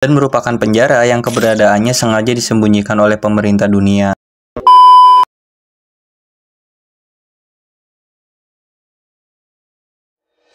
dan merupakan penjara yang keberadaannya sengaja disembunyikan oleh pemerintah dunia.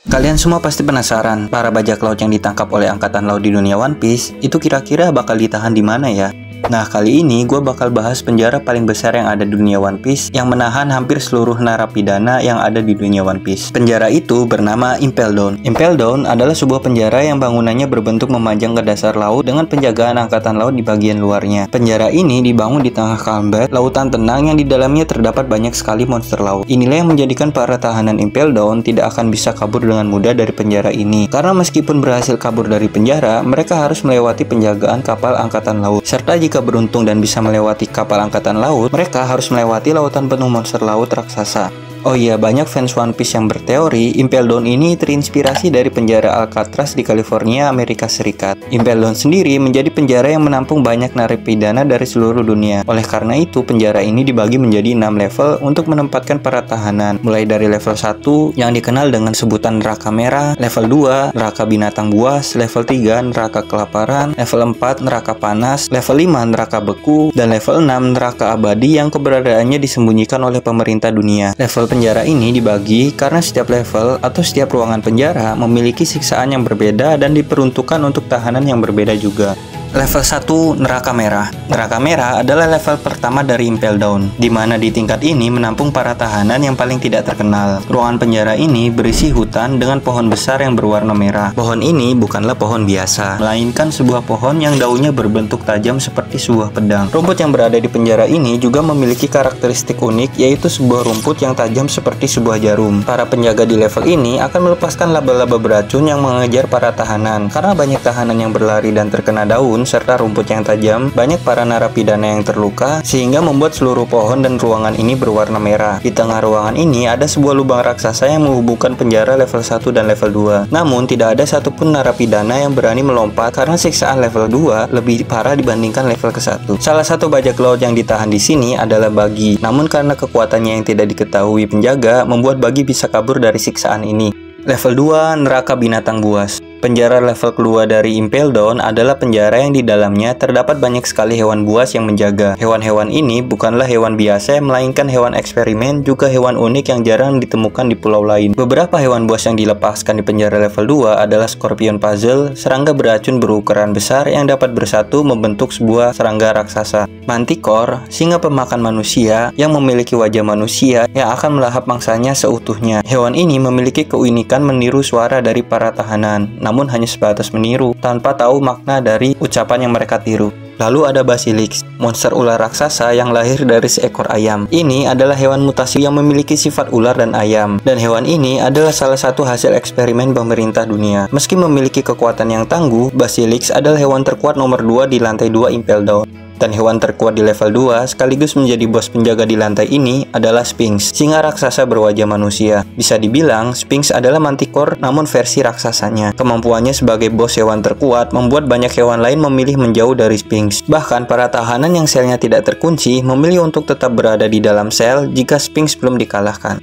Kalian semua pasti penasaran, para bajak laut yang ditangkap oleh angkatan laut di dunia One Piece itu kira-kira bakal ditahan di mana ya? Nah, kali ini gue bakal bahas penjara paling besar yang ada di dunia One Piece yang menahan hampir seluruh narapidana yang ada di dunia One Piece. Penjara itu bernama Impel Down. Impel Down adalah sebuah penjara yang bangunannya berbentuk memanjang ke dasar laut dengan penjagaan angkatan laut di bagian luarnya. Penjara ini dibangun di tengah Calm-Bed, lautan tenang yang di dalamnya terdapat banyak sekali monster laut. Inilah yang menjadikan para tahanan Impel Down tidak akan bisa kabur dengan mudah dari penjara ini. Karena meskipun berhasil kabur dari penjara, mereka harus melewati penjagaan kapal angkatan laut. Serta jika beruntung dan bisa melewati kapal angkatan laut, mereka harus melewati lautan penuh monster laut raksasa. Oh iya, banyak fans One Piece yang berteori Impel Down ini terinspirasi dari penjara Alcatraz di California, Amerika Serikat. Impel Down sendiri menjadi penjara yang menampung banyak narapidana dari seluruh dunia. Oleh karena itu, penjara ini dibagi menjadi 6 level untuk menempatkan para tahanan. Mulai dari level 1 yang dikenal dengan sebutan neraka merah, level 2 neraka binatang buas, level 3 neraka kelaparan, level 4 neraka panas, level 5 neraka beku, dan level 6 neraka abadi yang keberadaannya disembunyikan oleh pemerintah dunia. Level penjara ini dibagi karena setiap level atau setiap ruangan penjara memiliki siksaan yang berbeda dan diperuntukkan untuk tahanan yang berbeda juga. Level 1 neraka merah. Neraka merah adalah level pertama dari Impel Down, di mana di tingkat ini menampung para tahanan yang paling tidak terkenal. Ruangan penjara ini berisi hutan dengan pohon besar yang berwarna merah. Pohon ini bukanlah pohon biasa, melainkan sebuah pohon yang daunnya berbentuk tajam seperti sebuah pedang. Rumput yang berada di penjara ini juga memiliki karakteristik unik, yaitu sebuah rumput yang tajam seperti sebuah jarum. Para penjaga di level ini akan melepaskan laba-laba beracun yang mengejar para tahanan. Karena banyak tahanan yang berlari dan terkena daun serta rumput yang tajam, banyak para narapidana yang terluka sehingga membuat seluruh pohon dan ruangan ini berwarna merah. Di tengah ruangan ini ada sebuah lubang raksasa yang menghubungkan penjara level 1 dan level 2. Namun tidak ada satupun narapidana yang berani melompat karena siksaan level 2 lebih parah dibandingkan level ke-1. Salah satu bajak laut yang ditahan di sini adalah Buggy. Namun karena kekuatannya yang tidak diketahui penjaga, membuat Buggy bisa kabur dari siksaan ini. Level 2 neraka binatang buas. Penjara level kedua dari Impel Down adalah penjara yang di dalamnya terdapat banyak sekali hewan buas yang menjaga. Hewan-hewan ini bukanlah hewan biasa, melainkan hewan eksperimen, juga hewan unik yang jarang ditemukan di pulau lain. Beberapa hewan buas yang dilepaskan di penjara level 2 adalah Scorpion Puzzle, serangga beracun berukuran besar yang dapat bersatu membentuk sebuah serangga raksasa. Manticore, singa pemakan manusia yang memiliki wajah manusia yang akan melahap mangsanya seutuhnya. Hewan ini memiliki keunikan meniru suara dari para tahanan, namun hanya sebatas meniru, tanpa tahu makna dari ucapan yang mereka tiru. Lalu ada Basilisk, monster ular raksasa yang lahir dari seekor ayam. Ini adalah hewan mutasi yang memiliki sifat ular dan ayam, dan hewan ini adalah salah satu hasil eksperimen pemerintah dunia. Meski memiliki kekuatan yang tangguh, Basilisk adalah hewan terkuat nomor 2 di lantai 2 Impel Down. Dan hewan terkuat di level 2 sekaligus menjadi bos penjaga di lantai ini adalah Sphinx, singa raksasa berwajah manusia. Bisa dibilang, Sphinx adalah Manticore namun versi raksasanya. Kemampuannya sebagai bos hewan terkuat membuat banyak hewan lain memilih menjauh dari Sphinx. Bahkan para tahanan yang selnya tidak terkunci memilih untuk tetap berada di dalam sel jika Sphinx belum dikalahkan.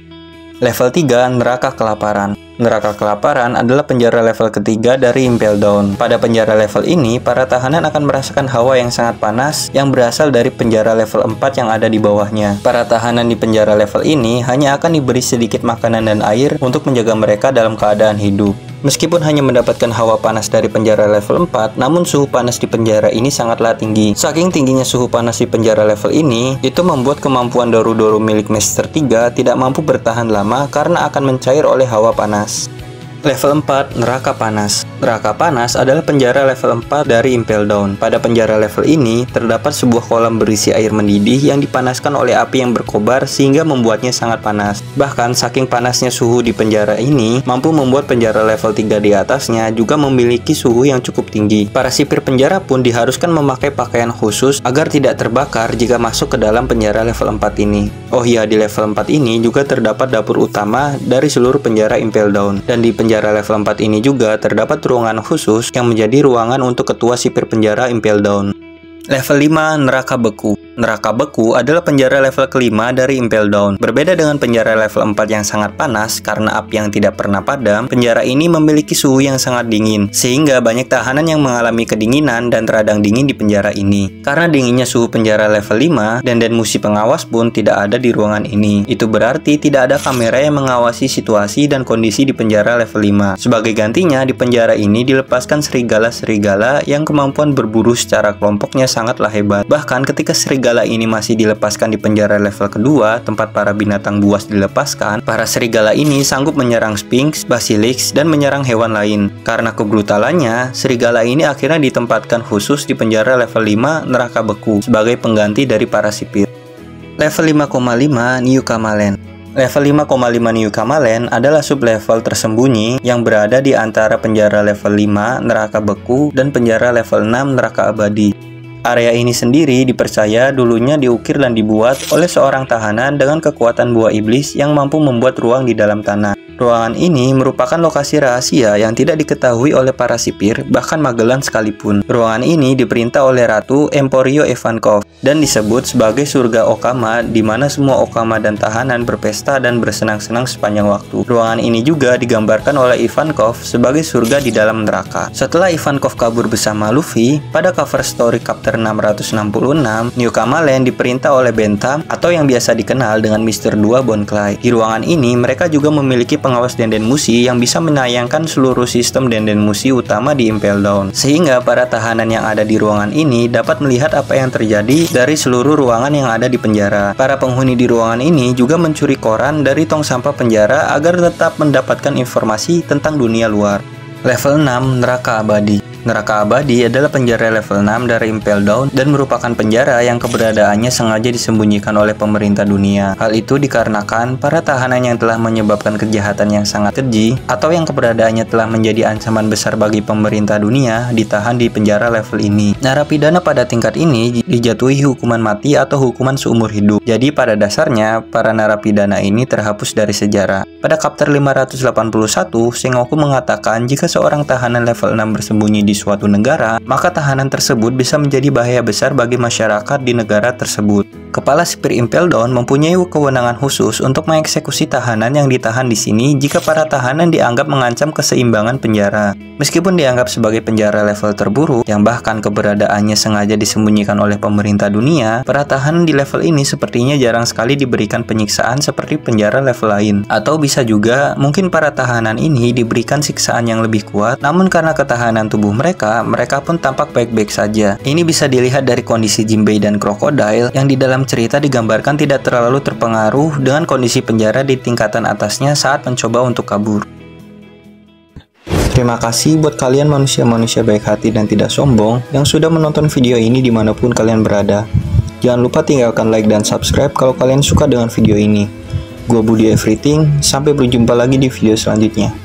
Level 3 neraka kelaparan. Neraka kelaparan adalah penjara level ketiga dari Impel Down. Pada penjara level ini, para tahanan akan merasakan hawa yang sangat panas yang berasal dari penjara level 4 yang ada di bawahnya. Para tahanan di penjara level ini hanya akan diberi sedikit makanan dan air untuk menjaga mereka dalam keadaan hidup. Meskipun hanya mendapatkan hawa panas dari penjara level 4, namun suhu panas di penjara ini sangatlah tinggi. Saking tingginya suhu panas di penjara level ini, itu membuat kemampuan Doru-Doru milik Master 3 tidak mampu bertahan lama karena akan mencair oleh hawa panas. Level 4 neraka panas. Neraka panas adalah penjara level 4 dari Impel Down. Pada penjara level ini terdapat sebuah kolam berisi air mendidih yang dipanaskan oleh api yang berkobar sehingga membuatnya sangat panas. Bahkan saking panasnya suhu di penjara ini mampu membuat penjara level 3 di atasnya juga memiliki suhu yang cukup tinggi. Para sipir penjara pun diharuskan memakai pakaian khusus agar tidak terbakar jika masuk ke dalam penjara level 4 ini. Oh iya, di level 4 ini juga terdapat dapur utama dari seluruh penjara Impel Down. Dan di penjara level 4 ini juga terdapat ruangan khusus yang menjadi ruangan untuk ketua sipir penjara Impel Down. Level 5 neraka beku. Neraka Beku adalah penjara level kelima dari Impel Down. Berbeda dengan penjara level 4 yang sangat panas karena api yang tidak pernah padam, penjara ini memiliki suhu yang sangat dingin, sehingga banyak tahanan yang mengalami kedinginan dan radang dingin di penjara ini. Karena dinginnya suhu penjara level 5, dan musi pengawas pun tidak ada di ruangan ini. Itu berarti tidak ada kamera yang mengawasi situasi dan kondisi di penjara level 5. Sebagai gantinya, di penjara ini dilepaskan serigala-serigala yang kemampuan berburu secara kelompoknya sangatlah hebat. Bahkan ketika serigala ini masih dilepaskan di penjara level kedua, tempat para binatang buas dilepaskan, para serigala ini sanggup menyerang Sphinx, Basilisk, dan menyerang hewan lain. Karena kebrutalannya, serigala ini akhirnya ditempatkan khusus di penjara level 5 Neraka Beku sebagai pengganti dari para sipir. Level 5,5 New Kamalen. Level 5,5 New Kamalen adalah sublevel tersembunyi yang berada di antara penjara level 5 Neraka Beku dan penjara level 6 Neraka Abadi. Area ini sendiri dipercaya dulunya diukir dan dibuat oleh seorang tahanan dengan kekuatan buah iblis yang mampu membuat ruang di dalam tanah. Ruangan ini merupakan lokasi rahasia yang tidak diketahui oleh para sipir, bahkan Magellan sekalipun. Ruangan ini diperintah oleh Ratu Emporio Ivankov dan disebut sebagai surga Okama, di mana semua Okama dan tahanan berpesta dan bersenang-senang sepanjang waktu. Ruangan ini juga digambarkan oleh Ivankov sebagai surga di dalam neraka. Setelah Ivankov kabur bersama Luffy, pada cover story Chapter 666, New Kamalen diperintah oleh Bentham atau yang biasa dikenal dengan Mr. 2 Bon Clyde. Di ruangan ini, mereka juga memiliki pengawas Denden Mushi yang bisa menayangkan seluruh sistem Denden Mushi utama di Impel Down, sehingga para tahanan yang ada di ruangan ini dapat melihat apa yang terjadi dari seluruh ruangan yang ada di penjara. Para penghuni di ruangan ini juga mencuri koran dari tong sampah penjara agar tetap mendapatkan informasi tentang dunia luar. Level 6 Neraka Abadi. Neraka Abadi adalah penjara level 6 dari Impel Down dan merupakan penjara yang keberadaannya sengaja disembunyikan oleh pemerintah dunia. Hal itu dikarenakan para tahanan yang telah menyebabkan kejahatan yang sangat keji atau yang keberadaannya telah menjadi ancaman besar bagi pemerintah dunia ditahan di penjara level ini. Narapidana pada tingkat ini dijatuhi hukuman mati atau hukuman seumur hidup. Jadi pada dasarnya para narapidana ini terhapus dari sejarah. Pada chapter 581, Sengoku mengatakan jika seorang tahanan level 6 bersembunyi di suatu negara, maka tahanan tersebut bisa menjadi bahaya besar bagi masyarakat di negara tersebut. Kepala sipir Impel Down mempunyai kewenangan khusus untuk mengeksekusi tahanan yang ditahan di sini jika para tahanan dianggap mengancam keseimbangan penjara. Meskipun dianggap sebagai penjara level terburuk, yang bahkan keberadaannya sengaja disembunyikan oleh pemerintah dunia, para tahanan di level ini sepertinya jarang sekali diberikan penyiksaan seperti penjara level lain. Atau bisa juga, mungkin para tahanan ini diberikan siksaan yang lebih kuat, namun karena ketahanan tubuh mereka pun tampak baik-baik saja. Ini bisa dilihat dari kondisi Jinbei dan Crocodile yang di dalam cerita digambarkan tidak terlalu terpengaruh dengan kondisi penjara di tingkatan atasnya saat mencoba untuk kabur. Terima kasih buat kalian manusia-manusia baik hati dan tidak sombong yang sudah menonton video ini dimanapun kalian berada. Jangan lupa tinggalkan like dan subscribe kalau kalian suka dengan video ini. Gua Budi Everything, sampai berjumpa lagi di video selanjutnya.